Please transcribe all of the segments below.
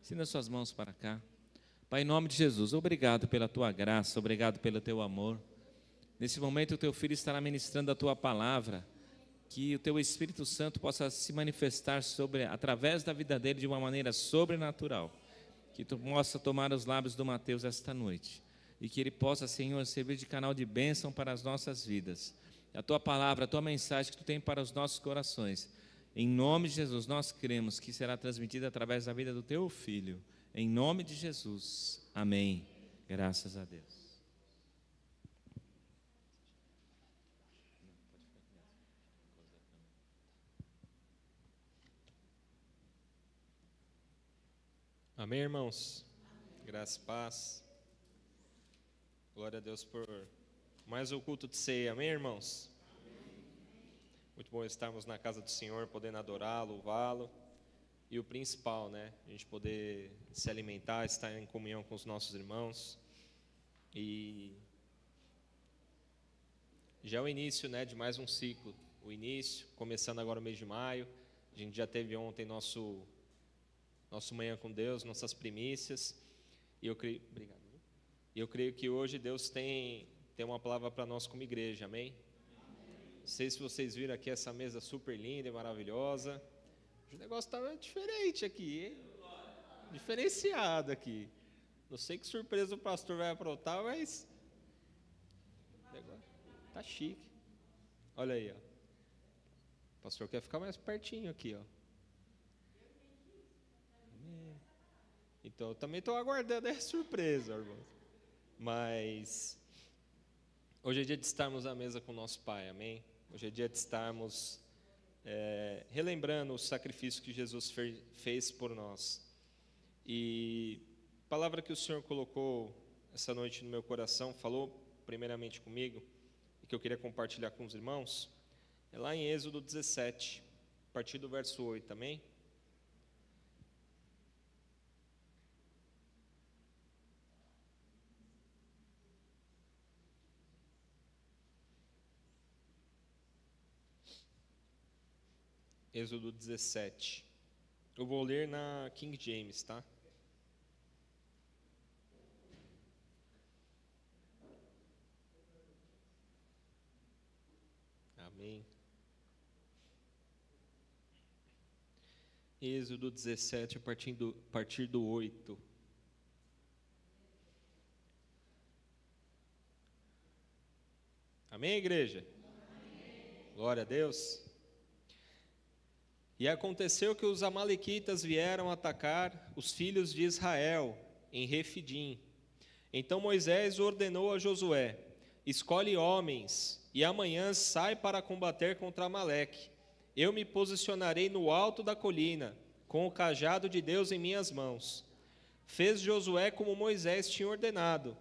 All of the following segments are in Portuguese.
Estenda suas mãos para cá. Pai, em nome de Jesus, obrigado pela tua graça, obrigado pelo teu amor. Nesse momento o teu filho estará ministrando a tua palavra, que o teu Espírito Santo possa se manifestar através da vida dele de uma maneira sobrenatural. Que tu possa tomar os lábios do Mateus esta noite e que ele possa, Senhor, servir de canal de bênção para as nossas vidas. A tua palavra, a tua mensagem que tu tem para os nossos corações, em nome de Jesus, nós cremos que será transmitida através da vida do teu filho. Em nome de Jesus, amém. Graças a Deus. Amém, irmãos? Amém. Graça e paz. Glória a Deus por mais um culto de ceia. Amém, irmãos? Amém. Muito bom estarmos na casa do Senhor, podendo adorá-lo, louvá-lo. E o principal, né? A gente poder se alimentar, estar em comunhão com os nossos irmãos. E já é o início, né, de mais um ciclo. O início, começando agora o mês de maio. A gente já teve ontem nosso Manhã com Deus, nossas primícias. E eu creio, obrigado. E eu creio que hoje Deus tem uma palavra para nós como igreja, amém? Não sei se vocês viram aqui essa mesa super linda e maravilhosa. O negócio está diferente aqui, hein? Diferenciado aqui. Não sei que surpresa o pastor vai aprontar, mas tá chique. Olha aí, ó. O pastor quer ficar mais pertinho aqui, ó. Então, eu também estou aguardando a surpresa, irmãos. Mas hoje é dia de estarmos à mesa com o nosso Pai, amém? Hoje é dia de estarmos relembrando o sacrifício que Jesus fez por nós. E a palavra que o Senhor colocou essa noite no meu coração, falou primeiramente comigo, e que eu queria compartilhar com os irmãos, é lá em Êxodo 17, a partir do verso 8, amém? Êxodo 17. Eu vou ler na King James, tá? Amém. Êxodo 17, a partir do 8. Amém, igreja? Amém. Glória a Deus. E aconteceu que os amalequitas vieram atacar os filhos de Israel em Refidim. Então Moisés ordenou a Josué: escolhe homens e amanhã sai para combater contra Amaleque. Eu me posicionarei no alto da colina, com o cajado de Deus em minhas mãos. Fez Josué como Moisés tinha ordenado,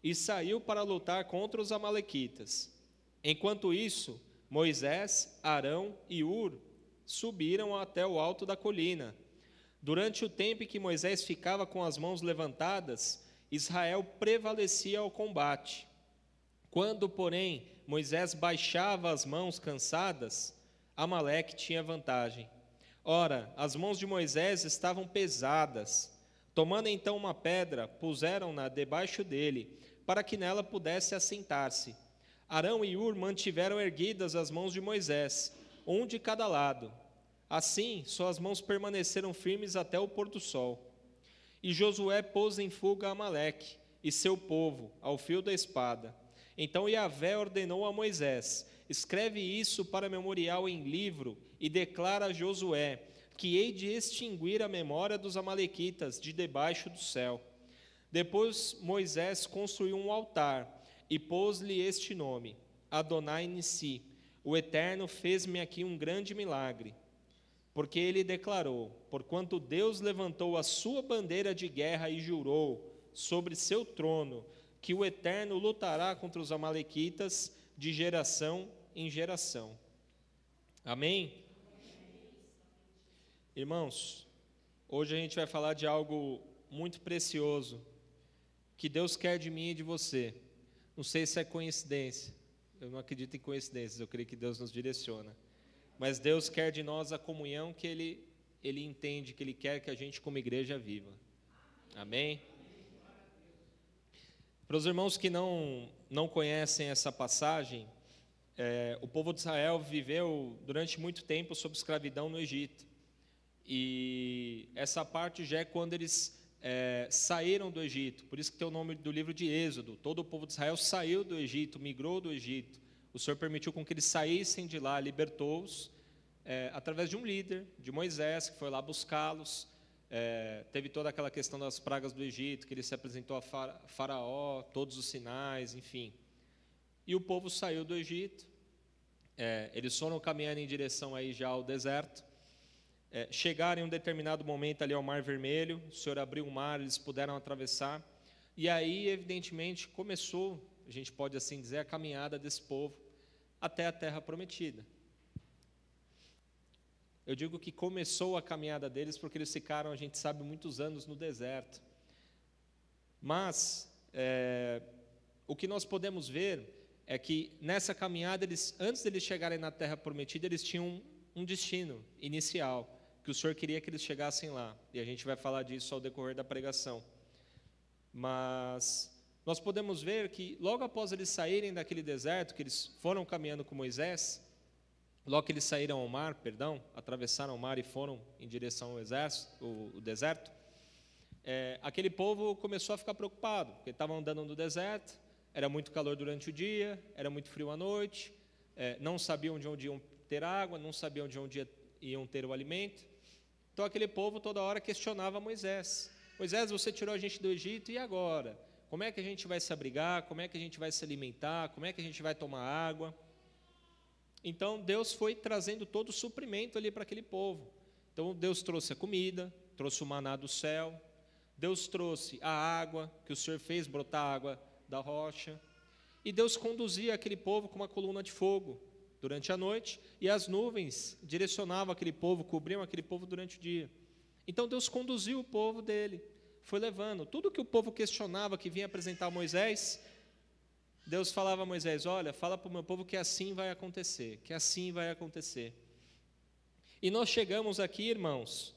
e saiu para lutar contra os amalequitas. Enquanto isso, Moisés, Arão e Hur subiram até o alto da colina. Durante o tempo em que Moisés ficava com as mãos levantadas, Israel prevalecia ao combate. Quando, porém, Moisés baixava as mãos cansadas, Amaleque tinha vantagem. Ora, as mãos de Moisés estavam pesadas. Tomando então uma pedra, puseram-na debaixo dele, para que nela pudesse assentar-se. Arão e Hur mantiveram erguidas as mãos de Moisés, um de cada lado. Assim, suas mãos permaneceram firmes até o pôr do sol. E Josué pôs em fuga Amaleque e seu povo ao fio da espada. Então Yahvé ordenou a Moisés: escreve isso para memorial em livro e declara a Josué que hei de extinguir a memória dos amalequitas de debaixo do céu. Depois Moisés construiu um altar e pôs-lhe este nome: Adonai Nissi. O Eterno fez-me aqui um grande milagre. Porque ele declarou: porquanto Deus levantou a sua bandeira de guerra e jurou sobre seu trono que o Eterno lutará contra os amalequitas de geração em geração. Amém? Irmãos, hoje a gente vai falar de algo muito precioso que Deus quer de mim e de você. Não sei se é coincidência, eu não acredito em coincidências, eu creio que Deus nos direciona. Mas Deus quer de nós a comunhão que Ele Ele entende que Ele quer que a gente, como igreja, viva. Amém? Para os irmãos que não conhecem essa passagem, o povo de Israel viveu durante muito tempo sob escravidão no Egito. E essa parte já é quando eles saíram do Egito. Por isso que tem o nome do livro de Êxodo. Todo o povo de Israel saiu do Egito, migrou do Egito. O Senhor permitiu com que eles saíssem de lá, libertou-os, através de um líder, de Moisés, que foi lá buscá-los. Teve toda aquela questão das pragas do Egito, que ele se apresentou a Faraó, todos os sinais, enfim. E o povo saiu do Egito, eles foram caminhando em direção aí já ao deserto, chegaram em um determinado momento ali ao Mar Vermelho, o Senhor abriu o mar, eles puderam atravessar, e aí, evidentemente, começou, a gente pode assim dizer, a caminhada desse povo até a Terra Prometida. Eu digo que começou a caminhada deles porque eles ficaram, a gente sabe, muitos anos no deserto. Mas, o que nós podemos ver é que nessa caminhada, antes de eles chegarem na Terra Prometida, eles tinham um destino inicial, que o Senhor queria que eles chegassem lá. E a gente vai falar disso ao decorrer da pregação. Mas nós podemos ver que logo após eles saírem daquele deserto, que eles foram caminhando com Moisés, logo que eles saíram ao mar, atravessaram o mar e foram em direção ao deserto, aquele povo começou a ficar preocupado, porque estavam andando no deserto, era muito calor durante o dia, era muito frio à noite, não sabiam de onde iam ter água, não sabiam de onde iam ter o alimento. Então aquele povo toda hora questionava Moisés. Moisés, você tirou a gente do Egito, e agora? Como é que a gente vai se abrigar? Como é que a gente vai se alimentar? Como é que a gente vai tomar água? Então Deus foi trazendo todo o suprimento ali para aquele povo. Então Deus trouxe a comida, trouxe o maná do céu, Deus trouxe a água, que o Senhor fez brotar água da rocha, e Deus conduzia aquele povo com uma coluna de fogo durante a noite, e as nuvens direcionavam aquele povo, cobriam aquele povo durante o dia. Então Deus conduziu o povo dele, foi levando. Tudo que o povo questionava, que vinha apresentar a Moisés, Deus falava a Moisés, olha, fala para o meu povo que assim vai acontecer, que assim vai acontecer. E nós chegamos aqui, irmãos,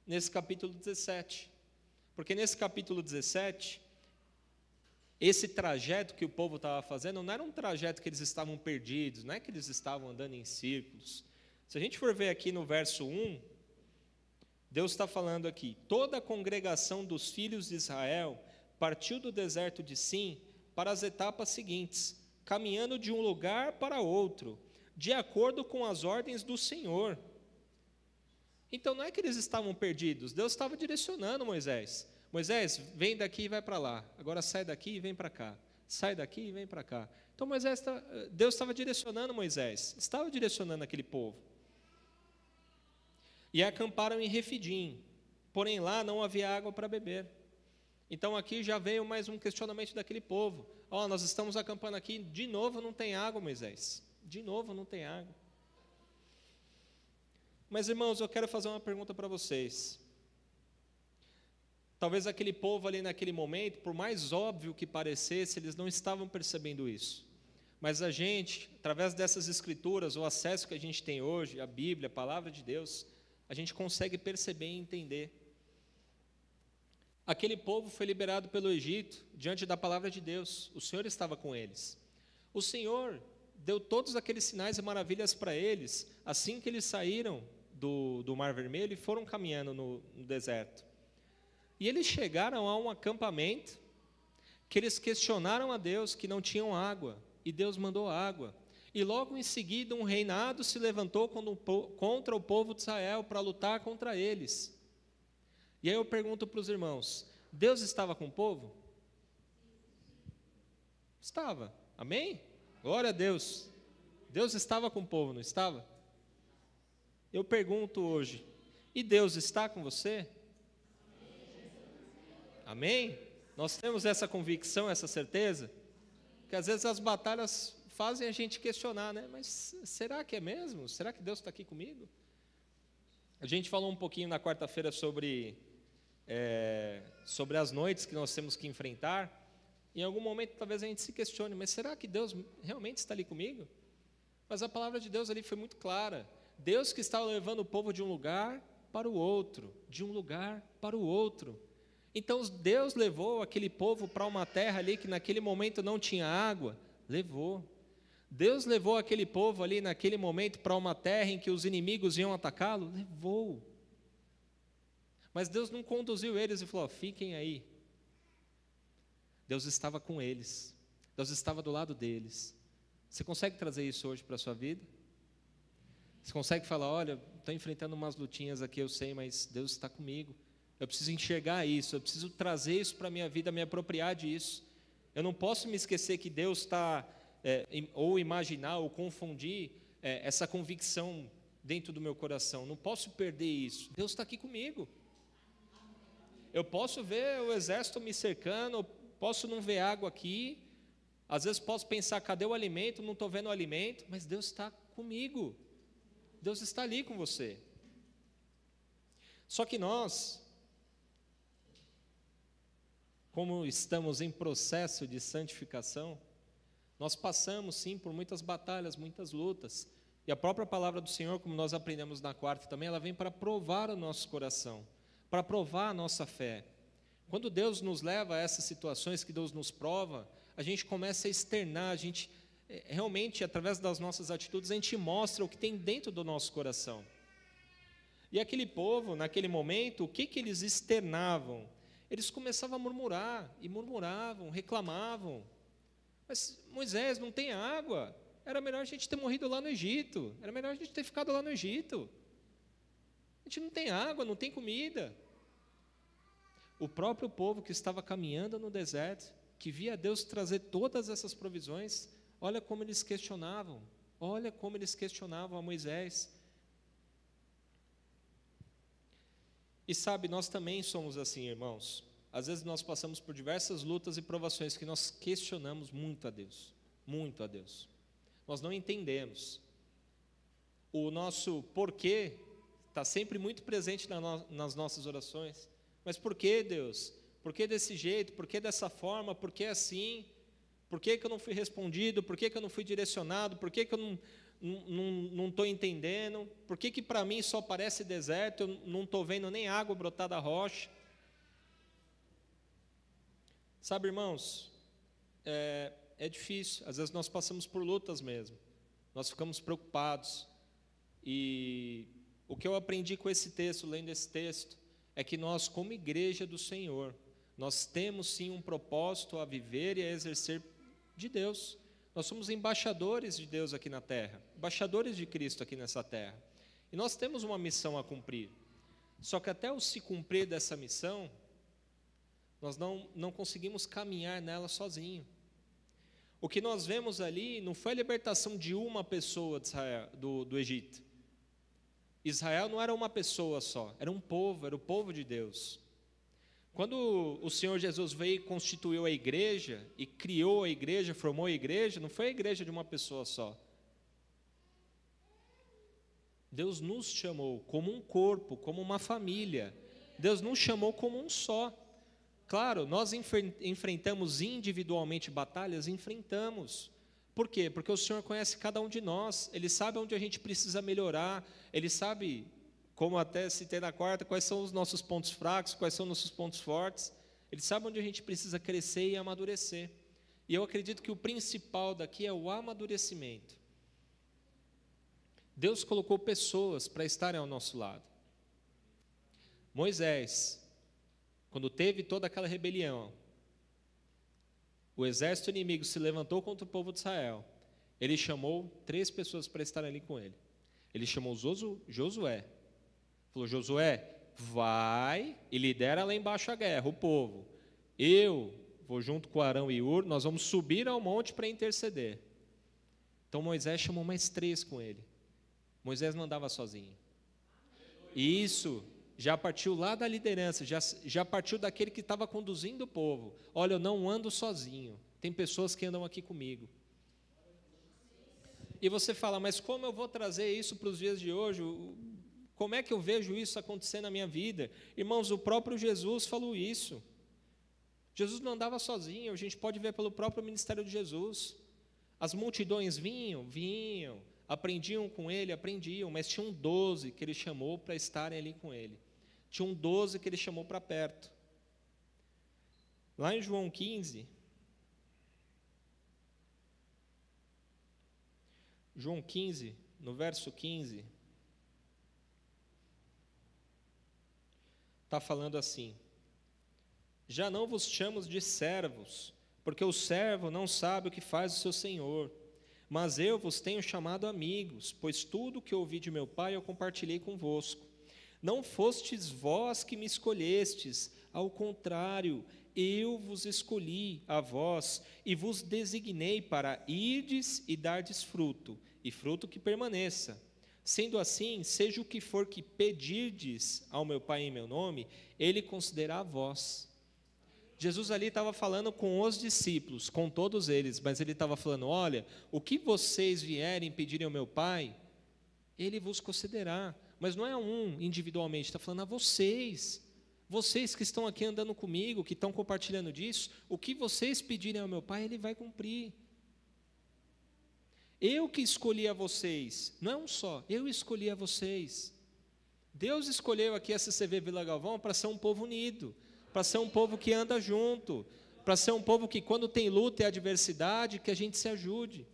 nesse capítulo 17, porque nesse capítulo 17, esse trajeto que o povo estava fazendo não era um trajeto que eles estavam perdidos, não é que eles estavam andando em círculos. Se a gente for ver aqui no verso 1, Deus está falando aqui, toda a congregação dos filhos de Israel partiu do deserto de Sim para as etapas seguintes, caminhando de um lugar para outro, de acordo com as ordens do Senhor. Então não é que eles estavam perdidos, Deus estava direcionando Moisés. Moisés, vem daqui e vai para lá, agora sai daqui e vem para cá, sai daqui e vem para cá. Então Deus estava direcionando Moisés, estava direcionando aquele povo. E acamparam em Refidim, porém lá não havia água para beber. Então aqui já veio mais um questionamento daquele povo. Nós estamos acampando aqui, de novo não tem água, Moisés, de novo não tem água. Mas irmãos, eu quero fazer uma pergunta para vocês. Talvez aquele povo ali naquele momento, por mais óbvio que parecesse, eles não estavam percebendo isso. Mas a gente, através dessas escrituras, o acesso que a gente tem hoje, a Bíblia, a Palavra de Deus, a gente consegue perceber e entender. Aquele povo foi liberado pelo Egito, diante da Palavra de Deus. O Senhor estava com eles. O Senhor deu todos aqueles sinais e maravilhas para eles, assim que eles saíram do Mar Vermelho e foram caminhando no deserto. E eles chegaram a um acampamento que eles questionaram a Deus que não tinham água, e Deus mandou água. E logo em seguida um reinado se levantou contra o povo de Israel para lutar contra eles. E aí eu pergunto para os irmãos, Deus estava com o povo? Estava, amém? Glória a Deus. Deus estava com o povo, não estava? Eu pergunto hoje, e Deus está com você? Amém? Nós temos essa convicção, essa certeza, que às vezes as batalhas fazem a gente questionar, né? Mas será que é mesmo? Será que Deus está aqui comigo? A gente falou um pouquinho na quarta-feira sobre as noites que nós temos que enfrentar. Em algum momento talvez a gente se questione, mas será que Deus realmente está ali comigo? Mas a palavra de Deus ali foi muito clara. Deus que estava levando o povo de um lugar para o outro, de um lugar para o outro. Então Deus levou aquele povo para uma terra ali que naquele momento não tinha água, levou. Deus levou aquele povo ali naquele momento para uma terra em que os inimigos iam atacá-lo, levou. Mas Deus não conduziu eles e falou: fiquem aí. Deus estava com eles, Deus estava do lado deles. Você consegue trazer isso hoje para a sua vida? Você consegue falar: olha, estou enfrentando umas lutinhas aqui, eu sei, mas Deus está comigo. Eu preciso enxergar isso, eu preciso trazer isso para a minha vida, me apropriar disso. Eu não posso me esquecer que Deus está, ou imaginar, ou confundir essa convicção dentro do meu coração. Não posso perder isso. Deus está aqui comigo. Eu posso ver o exército me cercando, eu posso não ver água aqui, às vezes posso pensar: cadê o alimento? Não estou vendo o alimento, mas Deus está comigo. Deus está ali com você. Só que nós, como estamos em processo de santificação, nós passamos sim por muitas batalhas, muitas lutas, e a própria palavra do Senhor, como nós aprendemos na quarta também, ela vem para provar o nosso coração, para provar a nossa fé. Quando Deus nos leva a essas situações que Deus nos prova, a gente começa a externar, a gente realmente, através das nossas atitudes, a gente mostra o que tem dentro do nosso coração. E aquele povo, naquele momento, o que eles externavam? Eles começavam a murmurar, e murmuravam, reclamavam. Mas Moisés, não tem água, era melhor a gente ter morrido lá no Egito, era melhor a gente ter ficado lá no Egito. A gente não tem água, não tem comida. O próprio povo que estava caminhando no deserto, que via Deus trazer todas essas provisões, olha como eles questionavam a Moisés. E sabe, nós também somos assim, irmãos. Às vezes nós passamos por diversas lutas e provações que nós questionamos muito a Deus, muito a Deus. Nós não entendemos. O nosso porquê está sempre muito presente nas nossas orações. Mas por que, Deus? Por que desse jeito? Por que dessa forma? Por que assim? Por que eu não fui respondido? Por que eu não fui direcionado? Por que eu não estou entendendo? Por que para mim só parece deserto? Eu não estou vendo nem água brotar da rocha? Sabe, irmãos, é difícil. Às vezes nós passamos por lutas mesmo. Nós ficamos preocupados. E o que eu aprendi com esse texto, lendo esse texto, é que nós, como igreja do Senhor, nós temos sim um propósito a viver e a exercer de Deus. Nós somos embaixadores de Deus aqui na terra, embaixadores de Cristo aqui nessa terra. E nós temos uma missão a cumprir. Só que até o se cumprir dessa missão, nós não conseguimos caminhar nela sozinho. O que nós vemos ali não foi a libertação de uma pessoa de Israel, do Egito. Israel não era uma pessoa só, era um povo, era o povo de Deus. Quando o Senhor Jesus veio e constituiu a igreja, e criou a igreja, formou a igreja, não foi a igreja de uma pessoa só. Deus nos chamou como um corpo, como uma família. Deus nos chamou como um só. Claro, nós enfrentamos individualmente batalhas, enfrentamos. Por quê? Porque o Senhor conhece cada um de nós, Ele sabe onde a gente precisa melhorar, Ele sabe, como até citei na quarta, quais são os nossos pontos fracos, quais são os nossos pontos fortes, Ele sabe onde a gente precisa crescer e amadurecer. E eu acredito que o principal daqui é o amadurecimento. Deus colocou pessoas para estarem ao nosso lado. Moisés, quando teve toda aquela rebelião, o exército inimigo se levantou contra o povo de Israel, ele chamou 3 pessoas para estarem ali com ele. Ele chamou Josué, falou: Josué, vai e lidera lá embaixo a guerra, o povo. Eu vou junto com Arão e Hur, nós vamos subir ao monte para interceder. Então Moisés chamou mais 3 com ele. Moisés não andava sozinho. E isso já partiu lá da liderança, já partiu daquele que estava conduzindo o povo. Olha, eu não ando sozinho, tem pessoas que andam aqui comigo. E você fala: mas como eu vou trazer isso para os dias de hoje? Como é que eu vejo isso acontecer na minha vida? Irmãos, o próprio Jesus falou isso. Jesus não andava sozinho, a gente pode ver pelo próprio ministério de Jesus. As multidões vinham, aprendiam com ele, aprendiam, mas tinham 12 que ele chamou para estarem ali com ele. Tinham 12 que ele chamou para perto. Lá em João 15, no verso 15, está falando assim: já não vos chamo de servos, porque o servo não sabe o que faz o seu senhor, mas eu vos tenho chamado amigos, pois tudo o que ouvi de meu Pai eu compartilhei convosco. Não fostes vós que me escolhestes, ao contrário, eu vos escolhi a vós e vos designei para irdes e dardes fruto, e fruto que permaneça. Sendo assim, seja o que for que pedirdes ao meu Pai em meu nome, Ele concederá a vós. Jesus ali estava falando com os discípulos, com todos eles, mas Ele estava falando: olha, o que vocês vierem pedirem ao meu Pai, Ele vos concederá. Mas não é um individualmente, está falando a vocês. Vocês que estão aqui andando comigo, que estão compartilhando disso, o que vocês pedirem ao meu Pai, Ele vai cumprir. Eu que escolhi a vocês, não é um só, eu escolhi a vocês. Deus escolheu aqui a CCV Vila Galvão para ser um povo unido, para ser um povo que anda junto, para ser um povo que quando tem luta e adversidade, que a gente se ajude.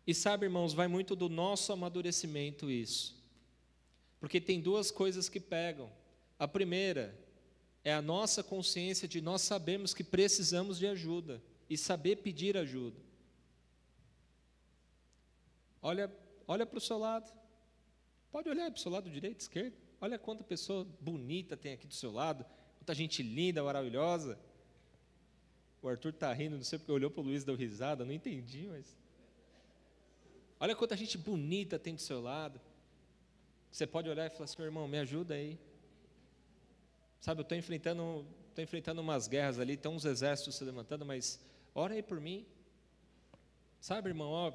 E sabe, irmãos, vai muito do nosso amadurecimento isso. Porque tem duas coisas que pegam. A primeira é a nossa consciência de nós sabermos que precisamos de ajuda e saber pedir ajuda. Olha para o seu lado. Pode olhar para o seu lado direito, esquerdo. Olha quanta pessoa bonita tem aqui do seu lado, quanta gente linda, maravilhosa. O Arthur está rindo, não sei porque olhou para o Luiz e deu risada, não entendi, mas... Olha quanta gente bonita tem do seu lado. Você pode olhar e falar assim: meu irmão, me ajuda aí. Sabe, eu estou enfrentando umas guerras ali, tem uns exércitos se levantando, mas ora aí por mim. Sabe, irmão, ó,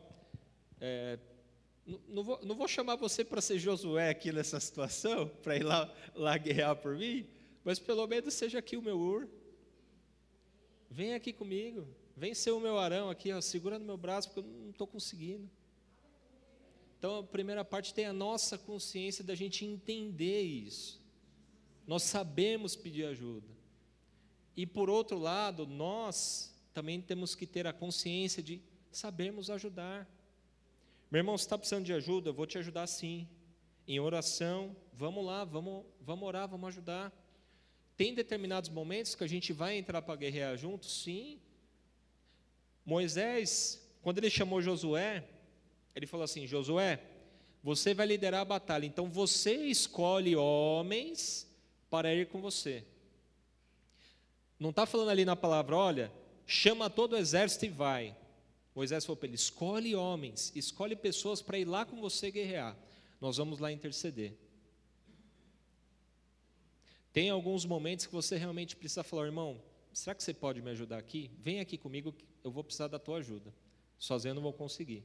não vou chamar você para ser Josué aqui nessa situação, para ir lá guerrear por mim, mas pelo menos seja aqui o meu Ur. Vem aqui comigo, vem ser o meu Arão aqui, ó, segura no meu braço, porque eu não estou conseguindo. Então, a primeira parte tem a nossa consciência da gente entender isso. Nós sabemos pedir ajuda. E, por outro lado, nós também temos que ter a consciência de sabermos ajudar. Meu irmão, você está precisando de ajuda? Eu vou te ajudar sim. Em oração, vamos lá, vamos orar, vamos ajudar. Tem determinados momentos que a gente vai entrar para guerrear juntos? Sim. Moisés, quando ele chamou Josué, ele falou assim: Josué, você vai liderar a batalha, então você escolhe homens para ir com você. Não está falando ali na palavra: olha, chama todo o exército e vai. Moisés falou para ele: escolhe homens, escolhe pessoas para ir lá com você guerrear. Nós vamos lá interceder. Tem alguns momentos que você realmente precisa falar: irmão, será que você pode me ajudar aqui? Vem aqui comigo, eu vou precisar da tua ajuda. Sozinho eu não vou conseguir.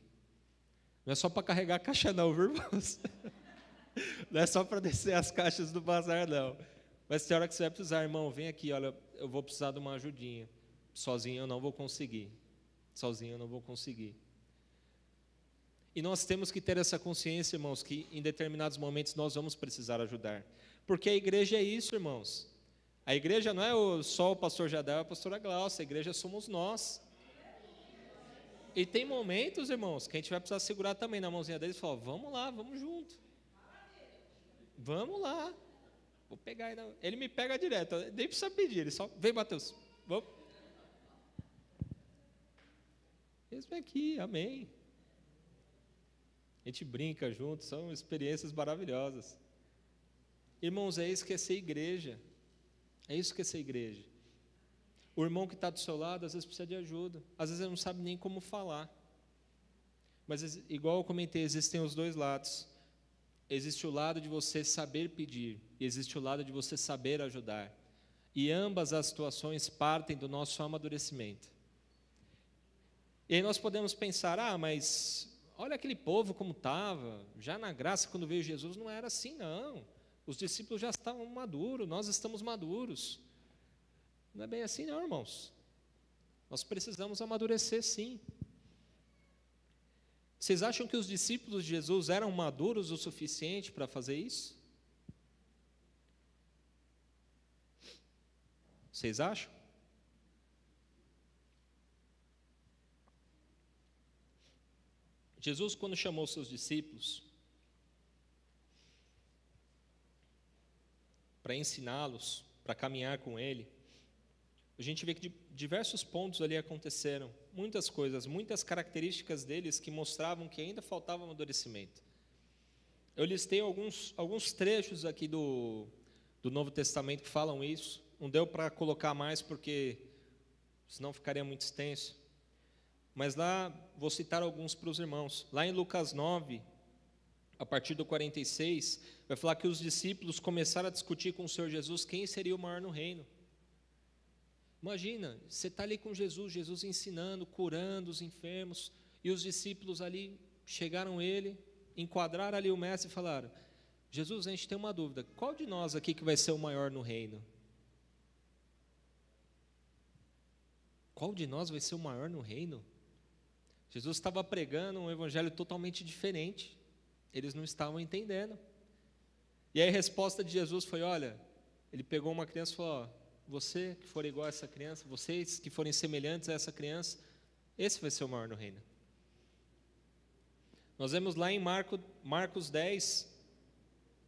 Não é só para carregar a caixa não, viu, irmãos? Não é só para descer as caixas do bazar, não. Mas tem hora que você vai precisar: irmão, vem aqui, olha, eu vou precisar de uma ajudinha. Sozinho eu não vou conseguir. Sozinho eu não vou conseguir. E nós temos que ter essa consciência, irmãos, que em determinados momentos nós vamos precisar ajudar. Porque a igreja é isso, irmãos. A igreja não é só o pastor Jadel e a pastora Glaucia, a igreja somos nós. E tem momentos, irmãos, que a gente vai precisar segurar também na mãozinha deles e falar: vamos lá, vamos junto. Vamos lá. Vou pegar. Ele me pega direto, nem precisa pedir, ele só: vem, Mateus, vamos. Eles vêm aqui, amém. A gente brinca junto, são experiências maravilhosas. Irmãos, é isso que é ser igreja. É isso que é ser igreja. O irmão que está do seu lado, às vezes precisa de ajuda. Às vezes ele não sabe nem como falar. Mas, igual eu comentei, existem os dois lados. Existe o lado de você saber pedir, e existe o lado de você saber ajudar. E ambas as situações partem do nosso amadurecimento. E aí nós podemos pensar: mas olha aquele povo como estava, já na graça, quando veio Jesus, não era assim, não. Os discípulos já estavam maduros, nós estamos maduros. Não é bem assim não, irmãos. Nós precisamos amadurecer sim. Vocês acham que os discípulos de Jesus eram maduros o suficiente para fazer isso? Vocês acham? Jesus, quando chamou seus discípulos para ensiná-los, para caminhar com Ele, a gente vê que diversos pontos ali aconteceram, muitas coisas, muitas características deles que mostravam que ainda faltava amadurecimento. Eu listei alguns trechos aqui do Novo Testamento que falam isso, não deu para colocar mais porque senão ficaria muito extenso, mas lá vou citar alguns para os irmãos. Lá em Lucas 9, a partir do 46, vai falar que os discípulos começaram a discutir com o Senhor Jesus quem seria o maior no reino. Imagina, você está ali com Jesus, Jesus ensinando, curando os enfermos, e os discípulos ali chegaram a ele, enquadraram ali o mestre e falaram: Jesus, a gente tem uma dúvida, qual de nós aqui que vai ser o maior no reino? Qual de nós vai ser o maior no reino? Jesus estava pregando um evangelho totalmente diferente, eles não estavam entendendo. E aí a resposta de Jesus foi: olha, ele pegou uma criança e falou: ó, você que for igual a essa criança, vocês que forem semelhantes a essa criança, esse vai ser o maior no reino. Nós vemos lá em Marcos 10,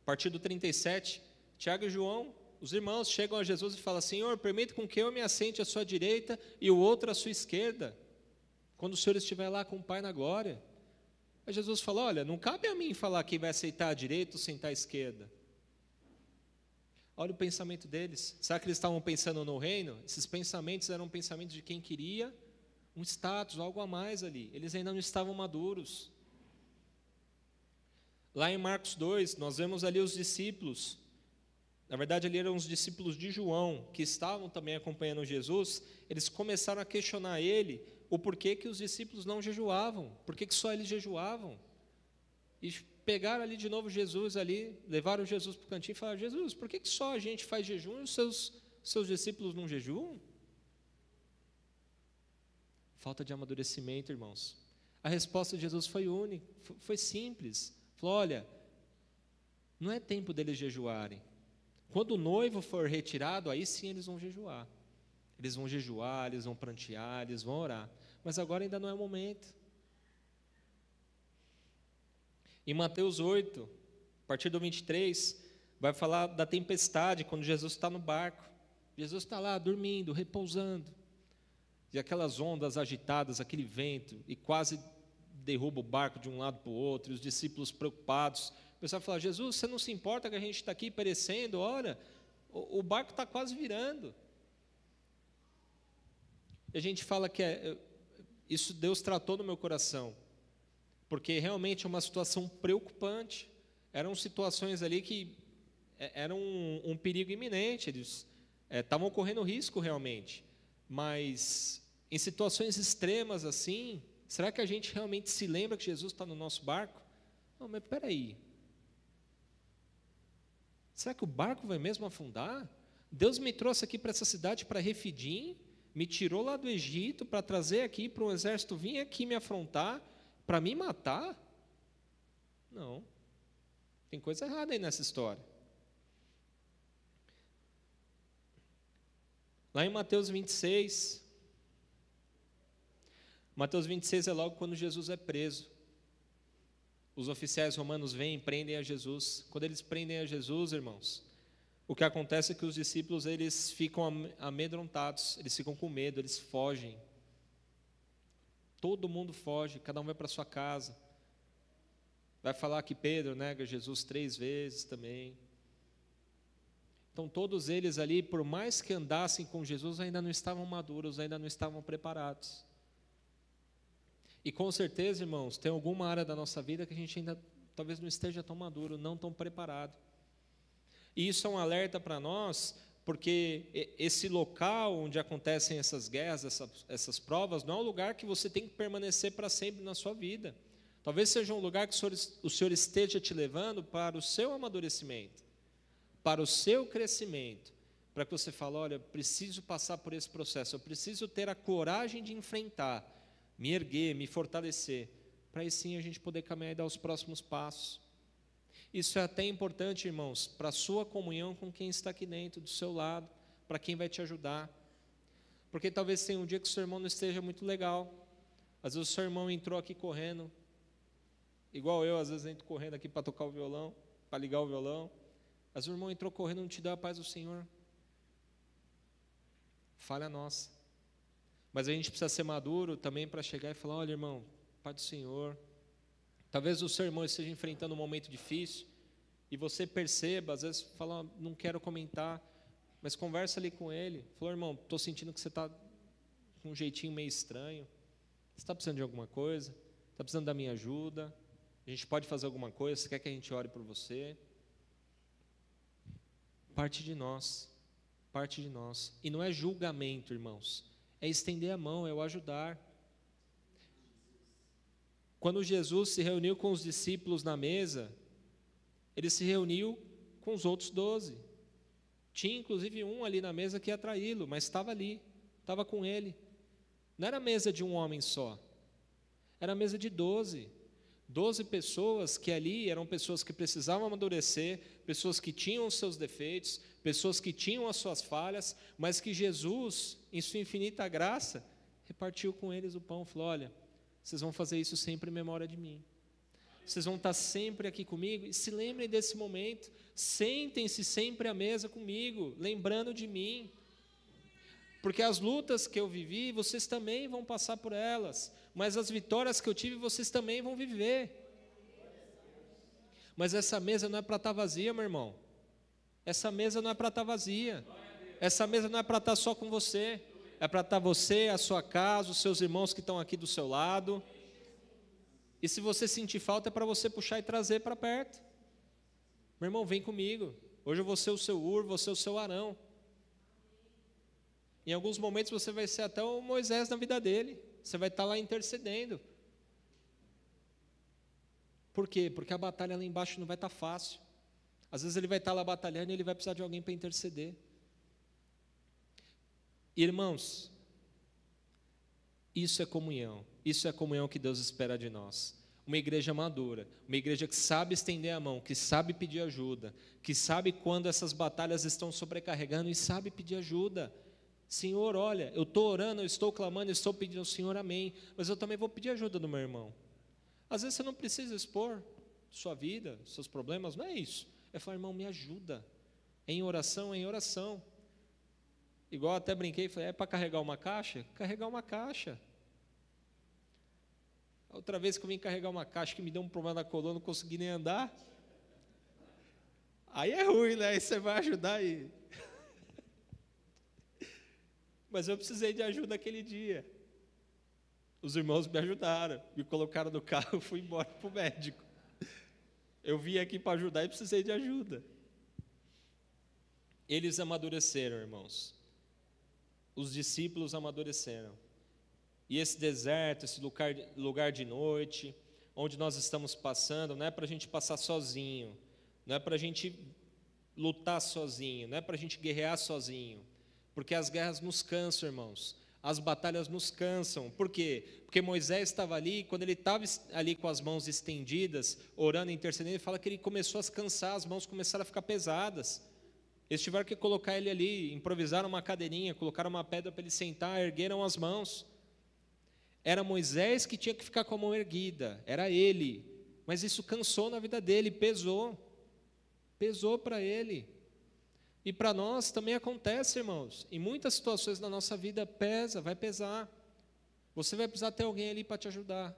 a partir do 37, Tiago e João, os irmãos chegam a Jesus e falam: Senhor, permite com que eu me assente à sua direita e o outro à sua esquerda, quando o Senhor estiver lá com o Pai na glória. Aí Jesus fala: olha, não cabe a mim falar quem vai aceitar a direita ou sentar à esquerda. Olha o pensamento deles. Será que eles estavam pensando no reino? Esses pensamentos eram pensamentos de quem queria um status, algo a mais ali. Eles ainda não estavam maduros. Lá em Marcos 2, nós vemos ali os discípulos. Na verdade, ali eram os discípulos de João, que estavam também acompanhando Jesus. Eles começaram a questionar ele o porquê que os discípulos não jejuavam, por que só eles jejuavam. E pegaram ali de novo Jesus ali, levaram Jesus para o cantinho e falaram: Jesus, por que só a gente faz jejum e os seus discípulos não jejuam? Falta de amadurecimento, irmãos. A resposta de Jesus foi única, foi simples. Falou: olha, não é tempo deles jejuarem. Quando o noivo for retirado, aí sim eles vão jejuar. Eles vão jejuar, eles vão prantear, eles vão orar. Mas agora ainda não é o momento. Em Mateus 8, a partir do 23, vai falar da tempestade, quando Jesus está no barco. Jesus está lá dormindo, repousando. E aquelas ondas agitadas, aquele vento, e quase derruba o barco de um lado para o outro, e os discípulos preocupados. O pessoal fala: Jesus, você não se importa que a gente está aqui perecendo? Olha, o barco está quase virando. E a gente fala que isso Deus tratou no meu coração, porque realmente é uma situação preocupante. Eram situações ali que eram um perigo iminente, eles estavam correndo risco realmente, mas em situações extremas assim, será que a gente realmente se lembra que Jesus está no nosso barco? Não, mas espera aí, será que o barco vai mesmo afundar? Deus me trouxe aqui para essa cidade, para Refidim, me tirou lá do Egito para trazer aqui para um exército vir aqui me afrontar, para me matar? Não, tem coisa errada aí nessa história. Lá em Mateus 26, Mateus 26 é logo quando Jesus é preso. Os oficiais romanos vêm e prendem a Jesus. Quando eles prendem a Jesus, irmãos, o que acontece é que os discípulos, eles ficam amedrontados, eles ficam com medo, eles fogem. Todo mundo foge, cada um vai para sua casa. Vai falar que Pedro nega Jesus 3 vezes também. Então todos eles ali, por mais que andassem com Jesus, ainda não estavam maduros, ainda não estavam preparados. E com certeza, irmãos, tem alguma área da nossa vida que a gente ainda talvez não esteja tão maduro, não tão preparado. E isso é um alerta para nós, porque esse local onde acontecem essas guerras, essas provas, não é um lugar que você tem que permanecer para sempre na sua vida. Talvez seja um lugar que o Senhor esteja te levando para o seu amadurecimento, para o seu crescimento, para que você fale: olha, eu preciso passar por esse processo, eu preciso ter a coragem de enfrentar, me erguer, me fortalecer, para aí sim a gente poder caminhar e dar os próximos passos. Isso é até importante, irmãos, para a sua comunhão com quem está aqui dentro, do seu lado, para quem vai te ajudar. Porque talvez tenha um dia que o seu irmão não esteja muito legal. Às vezes o seu irmão entrou aqui correndo, igual eu, às vezes entro correndo aqui para tocar o violão, para ligar o violão. Às vezes o irmão entrou correndo e não te deu a paz do Senhor. Falha nossa. Mas a gente precisa ser maduro também para chegar e falar: olha, irmão, Pai do Senhor. Talvez o seu irmão esteja enfrentando um momento difícil e você perceba, às vezes fala: não quero comentar, mas conversa ali com ele. Falou: irmão, estou sentindo que você está com um jeitinho meio estranho. Você está precisando de alguma coisa? Está precisando da minha ajuda? A gente pode fazer alguma coisa? Você quer que a gente ore por você? Parte de nós. Parte de nós. E não é julgamento, irmãos. É estender a mão, é o ajudar. Quando Jesus se reuniu com os discípulos na mesa, ele se reuniu com os outros 12. Tinha inclusive um ali na mesa que ia traí-lo, mas estava ali, estava com ele. Não era a mesa de um homem só, era a mesa de 12. 12 pessoas que ali eram pessoas que precisavam amadurecer, pessoas que tinham os seus defeitos, pessoas que tinham as suas falhas, mas que Jesus, em sua infinita graça, repartiu com eles o pão. Falou: olha, vocês vão fazer isso sempre em memória de mim. Vocês vão estar sempre aqui comigo e se lembrem desse momento. Sentem-se sempre à mesa comigo, lembrando de mim. Porque as lutas que eu vivi, vocês também vão passar por elas. Mas as vitórias que eu tive, vocês também vão viver. Mas essa mesa não é para estar vazia, meu irmão. Essa mesa não é para estar vazia. Essa mesa não é para estar só com você. É para estar você, a sua casa, os seus irmãos que estão aqui do seu lado. E se você sentir falta, é para você puxar e trazer para perto. Meu irmão, vem comigo. Hoje eu vou ser o seu Ur, vou ser o seu Arão. Em alguns momentos você vai ser até o Moisés na vida dele. Você vai estar lá intercedendo. Por quê? Porque a batalha lá embaixo não vai estar fácil. Às vezes ele vai estar lá batalhando e ele vai precisar de alguém para interceder. Irmãos, isso é comunhão. Isso é a comunhão que Deus espera de nós. Uma igreja madura, uma igreja que sabe estender a mão, que sabe pedir ajuda, que sabe quando essas batalhas estão sobrecarregando e sabe pedir ajuda. Senhor, olha, eu estou orando, eu estou clamando, eu estou pedindo ao Senhor, amém, mas eu também vou pedir ajuda do meu irmão. Às vezes você não precisa expor sua vida, seus problemas, não é isso. É falar: irmão, me ajuda. Em oração, em oração. Igual até brinquei, falei: é para carregar uma caixa? Carregar uma caixa. Outra vez que eu vim carregar uma caixa que me deu um problema na coluna, não consegui nem andar. Aí é ruim, né? Aí você vai ajudar aí. Mas eu precisei de ajuda aquele dia. Os irmãos me ajudaram, me colocaram no carro e fui embora para o médico. Eu vim aqui para ajudar e precisei de ajuda. Eles amadureceram, irmãos. Os discípulos amadureceram. E esse deserto, esse lugar de noite, onde nós estamos passando, não é para a gente passar sozinho, não é para a gente lutar sozinho, não é para a gente guerrear sozinho, porque as guerras nos cansam, irmãos, as batalhas nos cansam. Por quê? Porque Moisés estava ali, quando ele estava ali com as mãos estendidas, orando e intercedendo, ele fala que ele começou a se cansar, as mãos começaram a ficar pesadas. Eles tiveram que colocar ele ali, improvisaram uma cadeirinha, colocaram uma pedra para ele sentar, ergueram as mãos. Era Moisés que tinha que ficar com a mão erguida, era ele, mas isso cansou na vida dele, pesou para ele. E para nós também acontece, irmãos, em muitas situações na nossa vida pesa, vai pesar. Você vai precisar ter alguém ali para te ajudar.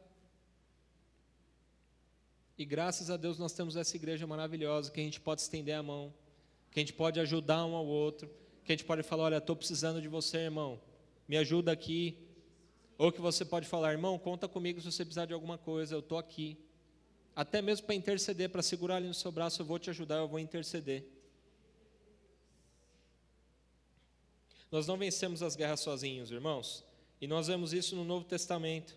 E graças a Deus nós temos essa igreja maravilhosa, que a gente pode estender a mão, que a gente pode ajudar um ao outro, que a gente pode falar: olha, estou precisando de você, irmão, me ajuda aqui. Ou que você pode falar: irmão, conta comigo se você precisar de alguma coisa, eu estou aqui. Até mesmo para interceder, para segurar ali no seu braço, eu vou te ajudar, eu vou interceder. Nós não vencemos as guerras sozinhos, irmãos, e nós vemos isso no Novo Testamento.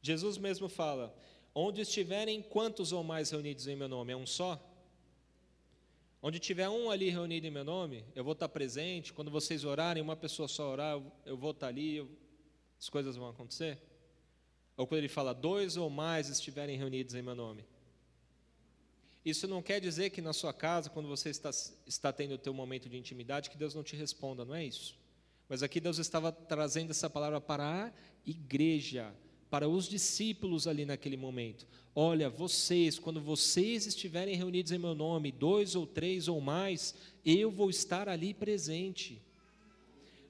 Jesus mesmo fala: onde estiverem quantos ou mais reunidos em meu nome? É um só? Onde tiver um ali reunido em meu nome, eu vou estar presente. Quando vocês orarem, uma pessoa só orar, eu vou estar ali. as coisas vão acontecer? Ou quando ele fala, 2 ou mais estiverem reunidos em meu nome? Isso não quer dizer que na sua casa, quando você está tendo o teu momento de intimidade, que Deus não te responda, não é isso. Mas aqui Deus estava trazendo essa palavra para a igreja, para os discípulos ali naquele momento. Olha, vocês, quando vocês estiverem reunidos em meu nome, 2 ou 3 ou mais, eu vou estar ali presente.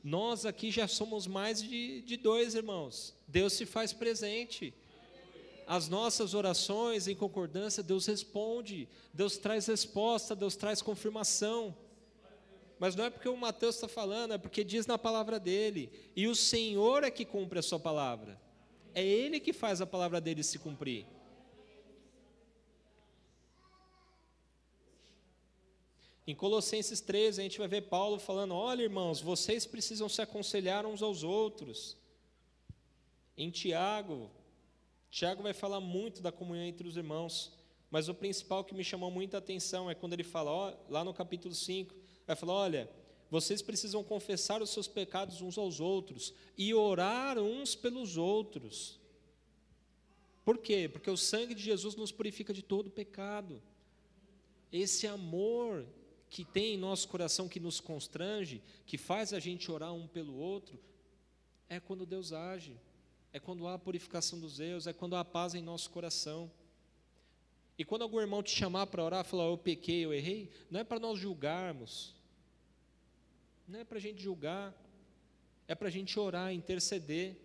Nós aqui já somos mais de 2, irmãos. Deus se faz presente. As nossas orações em concordância, Deus responde, Deus traz resposta, Deus traz confirmação. Mas não é porque o Mateus está falando, é porque diz na palavra dele. E o Senhor é que cumpre a sua palavra. É Ele que faz a palavra dele se cumprir. Em Colossenses 13, a gente vai ver Paulo falando, olha, irmãos, vocês precisam se aconselhar uns aos outros. Em Tiago vai falar muito da comunhão entre os irmãos, mas o principal que me chamou muita atenção é quando ele fala, ó, lá no capítulo 5, vai falar, olha, vocês precisam confessar os seus pecados uns aos outros e orar uns pelos outros. Por quê? Porque o sangue de Jesus nos purifica de todo pecado. Esse amor que tem em nosso coração, que nos constrange, que faz a gente orar um pelo outro, é quando Deus age. É quando há a purificação dos erros, é quando há paz em nosso coração. E quando algum irmão te chamar para orar, falar, eu pequei, eu errei, não é para nós julgarmos, não é para a gente julgar, é para a gente orar, interceder.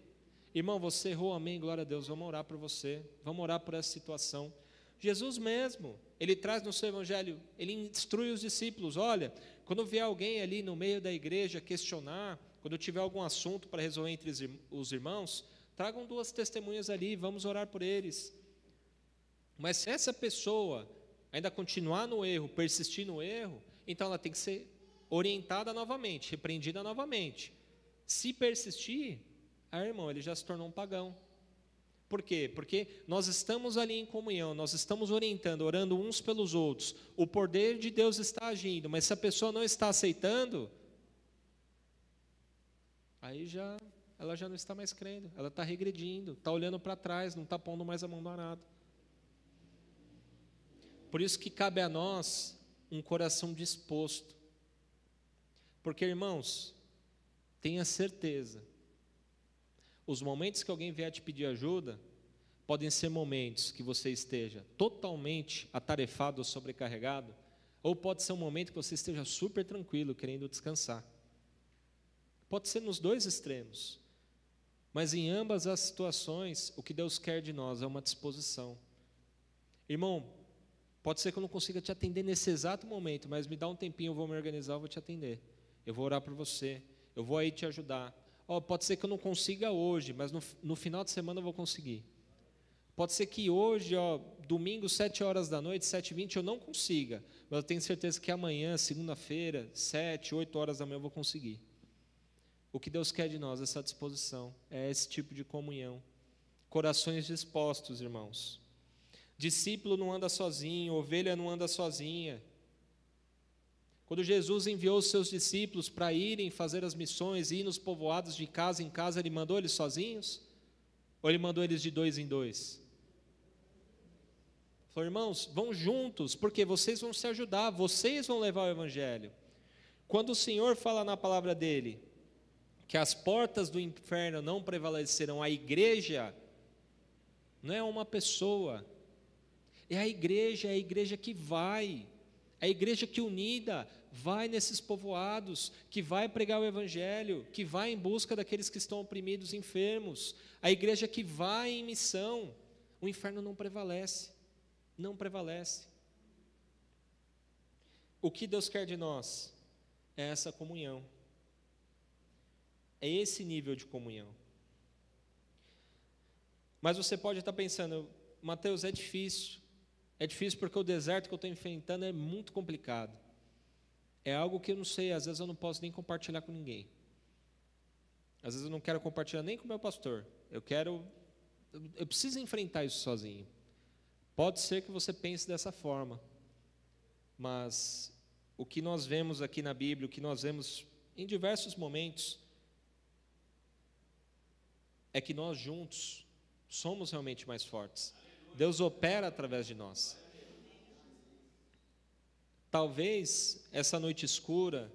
Irmão, você errou, amém, glória a Deus, vamos orar por você, vamos orar por essa situação. Jesus mesmo, ele traz no seu evangelho, ele instrui os discípulos, olha, quando vier alguém ali no meio da igreja questionar, quando tiver algum assunto para resolver entre os irmãos, tragam 2 testemunhas ali, vamos orar por eles. Mas se essa pessoa ainda continuar no erro, persistir no erro, então ela tem que ser orientada novamente, repreendida novamente. Se persistir, irmão, ele já se tornou um pagão. Por quê? Porque nós estamos ali em comunhão, nós estamos orientando, orando uns pelos outros. O poder de Deus está agindo, mas se a pessoa não está aceitando, aí ela já não está mais crendo, ela está regredindo, está olhando para trás, não está pondo mais a mão no arado. Por isso que cabe a nós um coração disposto. Porque, irmãos, tenha certeza, os momentos que alguém vier te pedir ajuda, podem ser momentos que você esteja totalmente atarefado ou sobrecarregado, ou pode ser um momento que você esteja super tranquilo, querendo descansar. Pode ser nos 2 extremos. Mas em ambas as situações, o que Deus quer de nós é uma disposição. Irmão, pode ser que eu não consiga te atender nesse exato momento, mas me dá um tempinho, eu vou me organizar, eu vou te atender. Eu vou orar por você, eu vou aí te ajudar. Pode ser que eu não consiga hoje, mas no final de semana eu vou conseguir. Pode ser que hoje, domingo, 7 horas da noite, 7h20, eu não consiga, mas eu tenho certeza que amanhã, segunda-feira, 7, 8 horas da manhã eu vou conseguir. O que Deus quer de nós, essa disposição, é esse tipo de comunhão. Corações dispostos, irmãos. Discípulo não anda sozinho, ovelha não anda sozinha. Quando Jesus enviou os seus discípulos para irem fazer as missões, ir nos povoados de casa em casa, Ele mandou eles sozinhos? Ou Ele mandou eles de 2 em 2? Falou, irmãos, vão juntos, porque vocês vão se ajudar, vocês vão levar o Evangelho. Quando o Senhor fala na palavra dEle, que as portas do inferno não prevalecerão, a igreja não é uma pessoa, é a igreja que vai, é a igreja que unida vai nesses povoados, que vai pregar o evangelho, que vai em busca daqueles que estão oprimidos, enfermos, a igreja que vai em missão. O inferno não prevalece, não prevalece. O que Deus quer de nós é essa comunhão. É esse nível de comunhão. Mas você pode estar pensando, Mateus, é difícil porque o deserto que eu estou enfrentando é muito complicado. É algo que eu não sei, às vezes eu não posso nem compartilhar com ninguém. Às vezes eu não quero compartilhar nem com o meu pastor. Eu preciso enfrentar isso sozinho. Pode ser que você pense dessa forma, mas o que nós vemos aqui na Bíblia, o que nós vemos em diversos momentos, é que nós juntos somos realmente mais fortes. Deus opera através de nós. Talvez essa noite escura,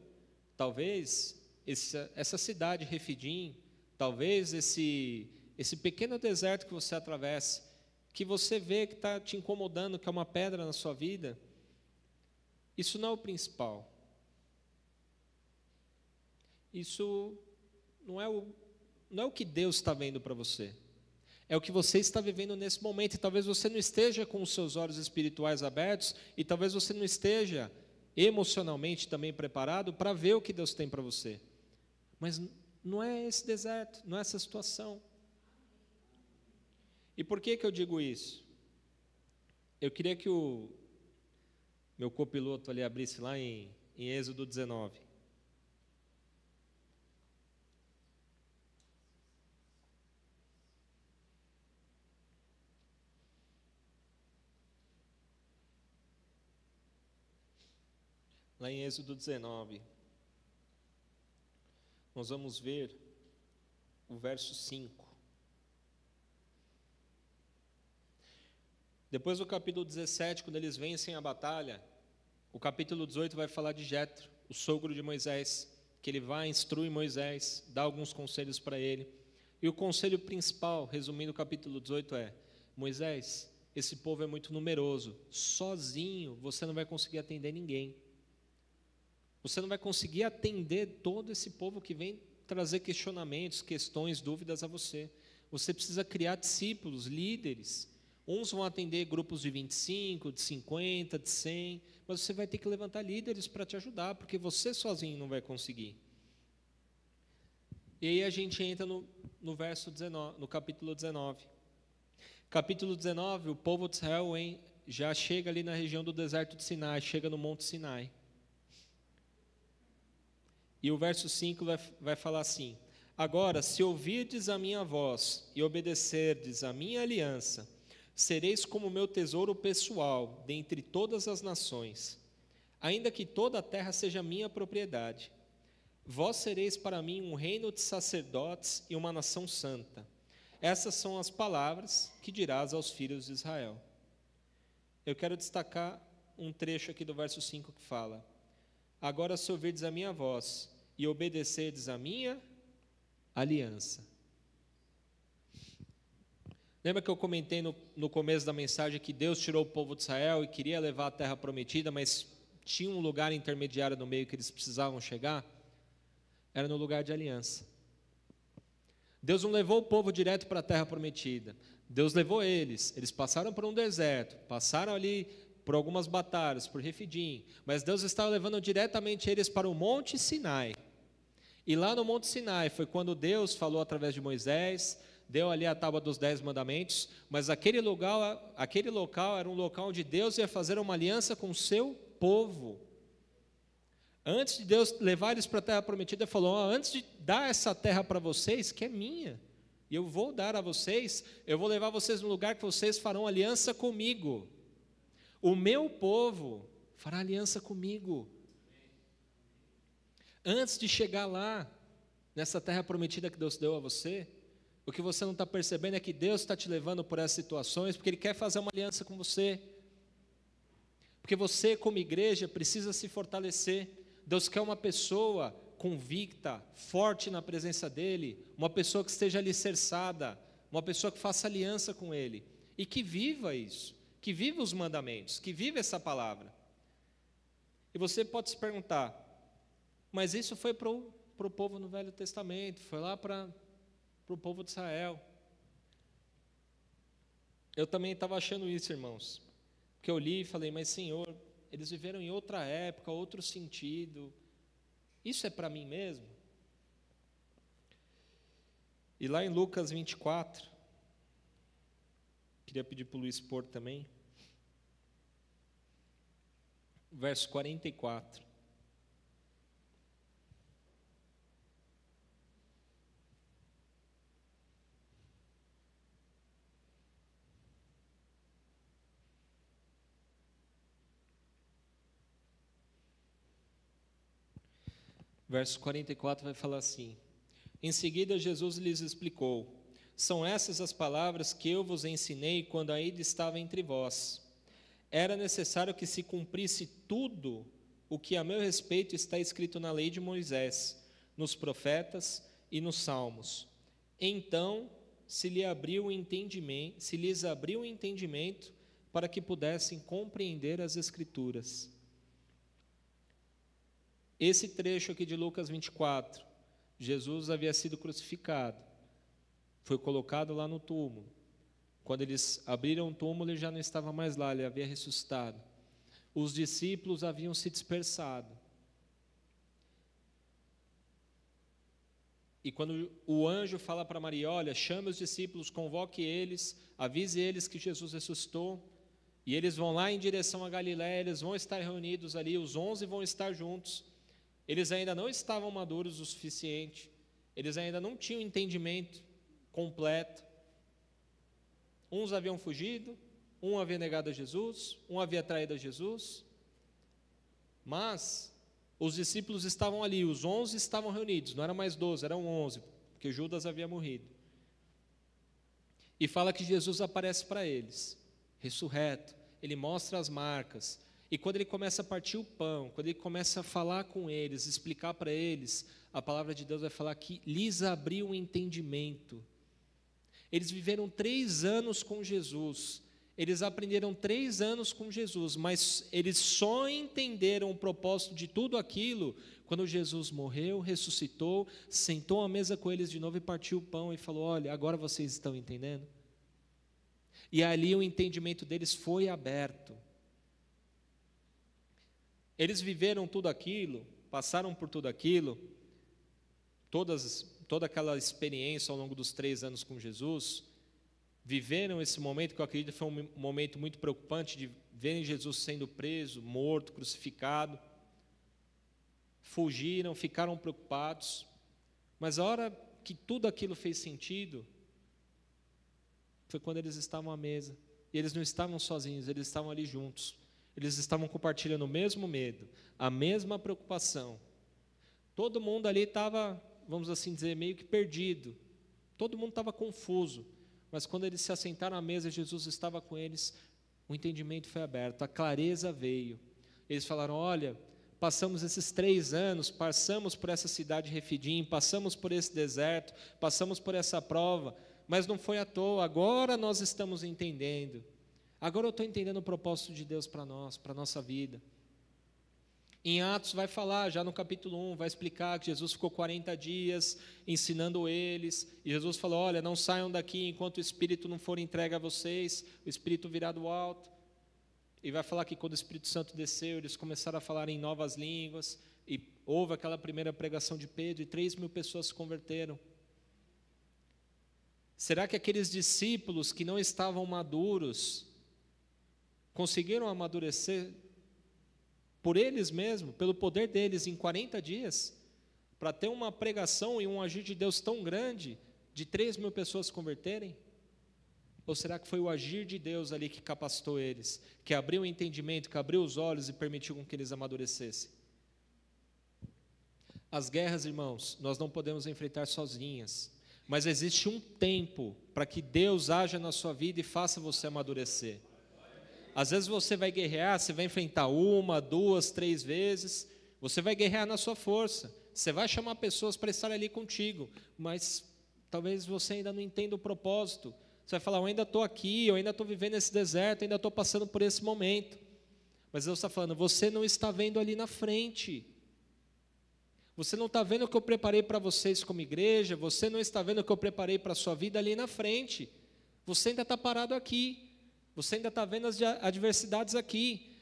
talvez essa cidade Refidim, talvez esse pequeno deserto que você atravessa, que você vê que está te incomodando, que é uma pedra na sua vida, isso não é o principal. Isso não é o que Deus está vendo para você. É o que você está vivendo nesse momento. E talvez você não esteja com os seus olhos espirituais abertos, e talvez você não esteja emocionalmente também preparado para ver o que Deus tem para você. Mas não é esse deserto, não é essa situação. E por que eu digo isso? Eu queria que o meu copiloto ali abrisse lá em Êxodo 19. Lá em Êxodo 19, nós vamos ver o verso 5. Depois do capítulo 17, quando eles vencem a batalha, o capítulo 18 vai falar de Jetro, o sogro de Moisés, que ele vai instruir Moisés, dá alguns conselhos para ele. E o conselho principal, resumindo o capítulo 18, é: Moisés, esse povo é muito numeroso, sozinho você não vai conseguir atender ninguém. Você não vai conseguir atender todo esse povo que vem trazer questionamentos, questões, dúvidas a você. Você precisa criar discípulos, líderes. Uns vão atender grupos de 25, de 50, de 100, mas você vai ter que levantar líderes para te ajudar, porque você sozinho não vai conseguir. E aí a gente entra no verso 19, no capítulo 19. Capítulo 19, o povo de Israel já chega ali na região do deserto de Sinai, chega no Monte Sinai. E o verso 5 vai falar assim: agora, se ouvirdes a minha voz e obedecerdes a minha aliança, sereis como meu tesouro pessoal dentre todas as nações, ainda que toda a terra seja minha propriedade. Vós sereis para mim um reino de sacerdotes e uma nação santa. Essas são as palavras que dirás aos filhos de Israel. Eu quero destacar um trecho aqui do verso 5 que fala: agora, se ouvirdes a minha voz e obedecerdes a minha aliança. Lembra que eu comentei no começo da mensagem que Deus tirou o povo de Israel e queria levar a terra prometida, mas tinha um lugar intermediário no meio que eles precisavam chegar? Era no lugar de aliança. Deus não levou o povo direto para a terra prometida. Deus levou eles passaram por um deserto, passaram ali por algumas batalhas, por Refidim, mas Deus estava levando diretamente eles para o Monte Sinai. E lá no Monte Sinai foi quando Deus falou através de Moisés, deu ali a tábua dos 10 mandamentos, mas aquele local era um local onde Deus ia fazer uma aliança com o seu povo. Antes de Deus levar eles para a terra prometida, ele falou: antes de dar essa terra para vocês, que é minha, e eu vou dar a vocês, eu vou levar vocês num lugar que vocês farão aliança comigo. O meu povo fará aliança comigo. Antes de chegar lá, nessa terra prometida que Deus deu a você, o que você não está percebendo é que Deus está te levando por essas situações, porque Ele quer fazer uma aliança com você. Porque você, como igreja, precisa se fortalecer. Deus quer uma pessoa convicta, forte na presença dEle, uma pessoa que esteja alicerçada, uma pessoa que faça aliança com Ele, e que viva isso, que viva os mandamentos, que viva essa palavra. E você pode se perguntar: mas isso foi para o povo no Velho Testamento, foi lá para o povo de Israel. Eu também estava achando isso, irmãos, porque eu li e falei: mas Senhor, eles viveram em outra época, outro sentido, isso é para mim mesmo? E lá em Lucas 24, queria pedir para o Luiz pôr também, verso 44. Verso 44 vai falar assim: em seguida Jesus lhes explicou: são essas as palavras que eu vos ensinei quando ainda estava entre vós. Era necessário que se cumprisse tudo o que a meu respeito está escrito na lei de Moisés, nos profetas e nos salmos. Então se lhes abriu o entendimento para que pudessem compreender as Escrituras. Esse trecho aqui de Lucas 24, Jesus havia sido crucificado, foi colocado lá no túmulo. Quando eles abriram o túmulo, ele já não estava mais lá, ele havia ressuscitado. Os discípulos haviam se dispersado. E quando o anjo fala para Maria, olha, chame os discípulos, convoque eles, avise eles que Jesus ressuscitou, e eles vão lá em direção a Galiléia, eles vão estar reunidos ali, os 11 vão estar juntos. Eles ainda não estavam maduros o suficiente, eles ainda não tinham entendimento completo. Uns haviam fugido, um havia negado a Jesus, um havia traído a Jesus, mas os discípulos estavam ali, os 11 estavam reunidos, não eram mais 12, eram 11, porque Judas havia morrido. E fala que Jesus aparece para eles, ressurreto, ele mostra as marcas, e quando ele começa a partir o pão, quando ele começa a falar com eles, explicar para eles, a palavra de Deus vai falar que lhes abriu o entendimento. Eles viveram 3 anos com Jesus, eles aprenderam 3 anos com Jesus, mas eles só entenderam o propósito de tudo aquilo quando Jesus morreu, ressuscitou, sentou à mesa com eles de novo e partiu o pão e falou, olha, agora vocês estão entendendo? E ali o entendimento deles foi aberto. Eles viveram tudo aquilo, passaram por tudo aquilo, toda aquela experiência ao longo dos 3 anos com Jesus, viveram esse momento que eu acredito foi um momento muito preocupante de verem Jesus sendo preso, morto, crucificado. Fugiram, ficaram preocupados, mas a hora que tudo aquilo fez sentido foi quando eles estavam à mesa. E eles não estavam sozinhos, eles estavam ali juntos. Eles estavam compartilhando o mesmo medo, a mesma preocupação. Todo mundo ali estava, vamos assim dizer, meio que perdido. Todo mundo estava confuso. Mas quando eles se assentaram à mesa, Jesus estava com eles, o entendimento foi aberto, a clareza veio. Eles falaram, olha, passamos esses 3 anos, passamos por essa cidade de Refidim, passamos por esse deserto, passamos por essa prova, mas não foi à toa, agora nós estamos entendendo. Agora eu estou entendendo o propósito de Deus para nós, para a nossa vida. Em Atos vai falar, já no capítulo 1, vai explicar que Jesus ficou 40 dias ensinando eles, e Jesus falou, olha, não saiam daqui enquanto o Espírito não for entregue a vocês, o Espírito virá do alto. E vai falar que quando o Espírito Santo desceu, eles começaram a falar em novas línguas, e houve aquela primeira pregação de Pedro, e 3.000 pessoas se converteram. Será que aqueles discípulos que não estavam maduros, conseguiram amadurecer por eles mesmos, pelo poder deles, em 40 dias, para ter uma pregação e um agir de Deus tão grande, de 3.000 pessoas se converterem? Ou será que foi o agir de Deus ali que capacitou eles, que abriu o entendimento, que abriu os olhos e permitiu com que eles amadurecessem? As guerras, irmãos, nós não podemos enfrentar sozinhas, mas existe um tempo para que Deus haja na sua vida e faça você amadurecer. Às vezes você vai guerrear, você vai enfrentar 1, 2, 3 vezes, você vai guerrear na sua força, você vai chamar pessoas para estar ali contigo, mas talvez você ainda não entenda o propósito. Você vai falar, eu ainda estou aqui, eu ainda estou vivendo esse deserto, ainda estou passando por esse momento. Mas Deus está falando, você não está vendo ali na frente. Você não está vendo o que eu preparei para vocês como igreja, você não está vendo o que eu preparei para a sua vida ali na frente. Você ainda está parado aqui. Você ainda está vendo as adversidades aqui.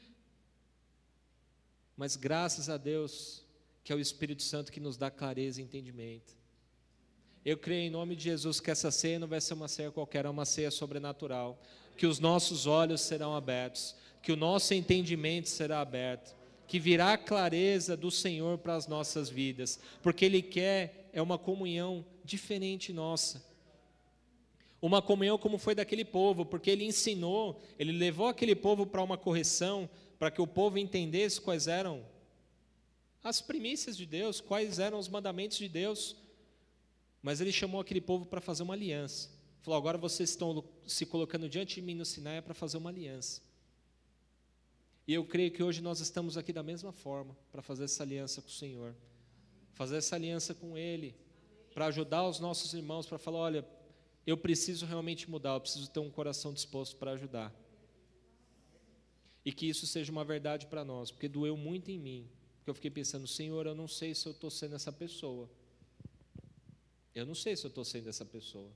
Mas graças a Deus, que é o Espírito Santo que nos dá clareza e entendimento. Eu creio em nome de Jesus que essa ceia não vai ser uma ceia qualquer, é uma ceia sobrenatural. Que os nossos olhos serão abertos, que o nosso entendimento será aberto, que virá a clareza do Senhor para as nossas vidas, porque Ele quer uma comunhão diferente nossa. Uma comunhão como foi daquele povo, porque Ele ensinou, Ele levou aquele povo para uma correção, para que o povo entendesse quais eram as primícias de Deus, quais eram os mandamentos de Deus. Mas Ele chamou aquele povo para fazer uma aliança. Falou, agora vocês estão se colocando diante de mim no Sinai para fazer uma aliança. E eu creio que hoje nós estamos aqui da mesma forma, para fazer essa aliança com o Senhor. Fazer essa aliança com Ele, para ajudar os nossos irmãos, para falar, olha, eu preciso realmente mudar, eu preciso ter um coração disposto para ajudar. E que isso seja uma verdade para nós, porque doeu muito em mim. Porque eu fiquei pensando, Senhor, eu não sei se eu estou sendo essa pessoa. Eu não sei se eu estou sendo essa pessoa.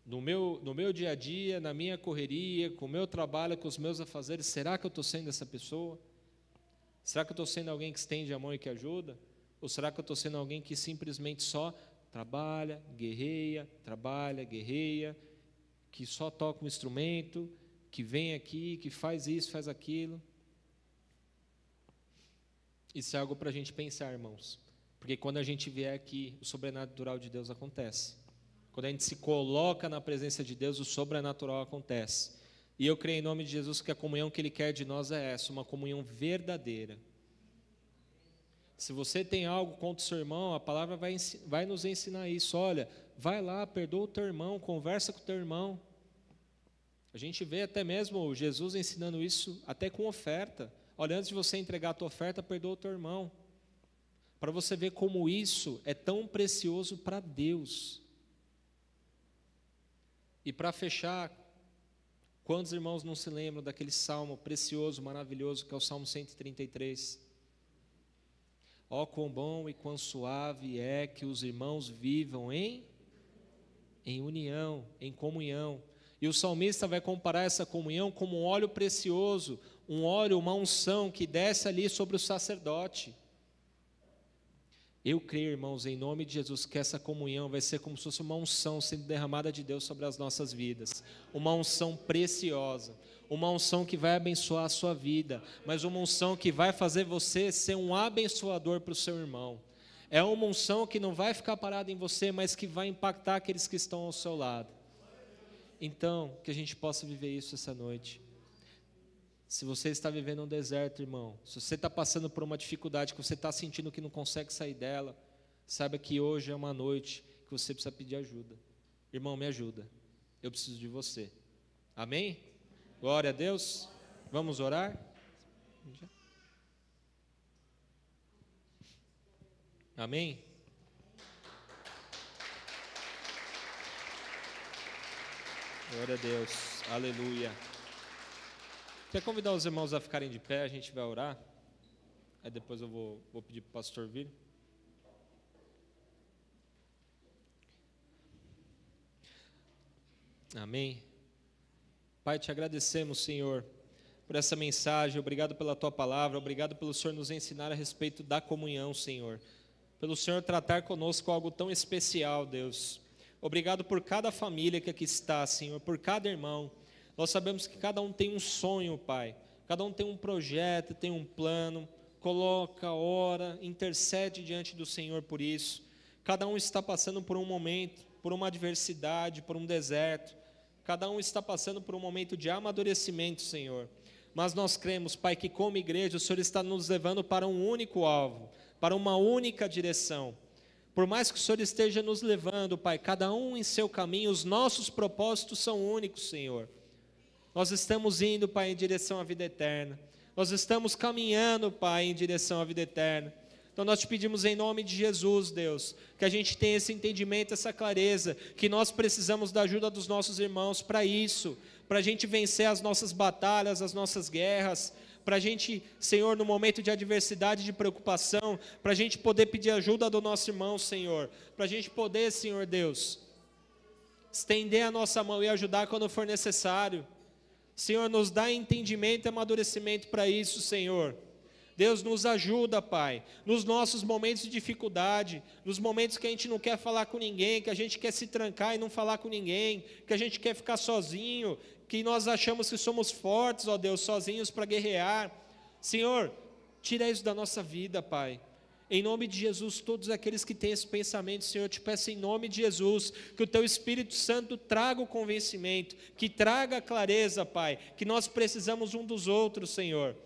No meu dia a dia, na minha correria, com o meu trabalho, com os meus afazeres, será que eu estou sendo essa pessoa? Será que eu estou sendo alguém que estende a mão e que ajuda? Ou será que eu estou sendo alguém que simplesmente só trabalha, guerreia, que só toca um instrumento, que vem aqui, que faz isso, faz aquilo? Isso é algo para a gente pensar, irmãos. Porque quando a gente vier aqui, o sobrenatural de Deus acontece. Quando a gente se coloca na presença de Deus, o sobrenatural acontece. E eu creio em nome de Jesus que a comunhão que Ele quer de nós é essa, uma comunhão verdadeira. Se você tem algo contra o seu irmão, a palavra vai nos ensinar isso. Olha, vai lá, perdoa o teu irmão, conversa com o teu irmão. A gente vê até mesmo Jesus ensinando isso até com oferta. Olha, antes de você entregar a tua oferta, perdoa o teu irmão. Para você ver como isso é tão precioso para Deus. E para fechar, quantos irmãos não se lembram daquele salmo precioso, maravilhoso, que é o Salmo 133? Ó, quão bom e quão suave é que os irmãos vivam em união, em comunhão. E o salmista vai comparar essa comunhão como um óleo precioso, um óleo, uma unção que desce ali sobre o sacerdote. Eu creio, irmãos, em nome de Jesus, que essa comunhão vai ser como se fosse uma unção sendo derramada de Deus sobre as nossas vidas. Uma unção preciosa, uma unção que vai abençoar a sua vida, mas uma unção que vai fazer você ser um abençoador para o seu irmão. É uma unção que não vai ficar parada em você, mas que vai impactar aqueles que estão ao seu lado. Então, que a gente possa viver isso essa noite. Se você está vivendo um deserto, irmão, se você está passando por uma dificuldade, que você está sentindo que não consegue sair dela, saiba que hoje é uma noite que você precisa pedir ajuda. Irmão, me ajuda, eu preciso de você. Amém? Glória a Deus. Vamos orar? Amém? Glória a Deus, aleluia. Quer convidar os irmãos a ficarem de pé, a gente vai orar. Aí depois eu vou pedir para o pastor vir. Amém. Pai, te agradecemos, Senhor, por essa mensagem. Obrigado pela tua palavra. Obrigado pelo Senhor nos ensinar a respeito da comunhão, Senhor. Pelo Senhor tratar conosco algo tão especial, Deus. Obrigado por cada família que aqui está, Senhor, por cada irmão. Nós sabemos que cada um tem um sonho, Pai. Cada um tem um projeto, tem um plano. Coloca, ora, intercede diante do Senhor por isso. Cada um está passando por um momento, por uma adversidade, por um deserto. Cada um está passando por um momento de amadurecimento, Senhor. Mas nós cremos, Pai, que como igreja o Senhor está nos levando para um único alvo, para uma única direção. Por mais que o Senhor esteja nos levando, Pai, cada um em seu caminho, os nossos propósitos são únicos, Senhor. Nós estamos indo, Pai, em direção à vida eterna. Nós estamos caminhando, Pai, em direção à vida eterna. Então nós te pedimos em nome de Jesus, Deus, que a gente tenha esse entendimento, essa clareza, que nós precisamos da ajuda dos nossos irmãos para isso, para a gente vencer as nossas batalhas, as nossas guerras, para a gente, Senhor, no momento de adversidade, de preocupação, para a gente poder pedir ajuda do nosso irmão, Senhor, para a gente poder, Senhor Deus, estender a nossa mão e ajudar quando for necessário. Senhor, nos dá entendimento e amadurecimento para isso, Senhor. Deus, nos ajuda, Pai, nos nossos momentos de dificuldade, nos momentos que a gente não quer falar com ninguém, que a gente quer se trancar e não falar com ninguém, que a gente quer ficar sozinho, que nós achamos que somos fortes, ó Deus, sozinhos para guerrear. Senhor, tira isso da nossa vida, Pai. Em nome de Jesus, todos aqueles que têm esse pensamento, Senhor, eu te peço em nome de Jesus, que o Teu Espírito Santo traga o convencimento, que traga a clareza, Pai, que nós precisamos um dos outros, Senhor,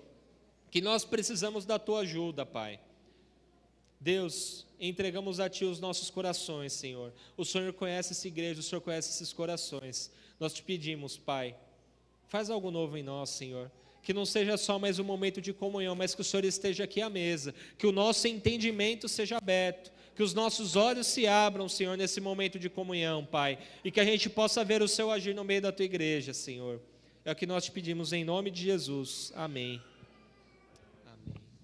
que nós precisamos da Tua ajuda, Pai. Deus, entregamos a Ti os nossos corações, Senhor. O Senhor conhece essa igreja, o Senhor conhece esses corações. Nós te pedimos, Pai, faz algo novo em nós, Senhor. Que não seja só mais um momento de comunhão, mas que o Senhor esteja aqui à mesa. Que o nosso entendimento seja aberto. Que os nossos olhos se abram, Senhor, nesse momento de comunhão, Pai. E que a gente possa ver o Seu agir no meio da Tua igreja, Senhor. É o que nós te pedimos em nome de Jesus. Amém.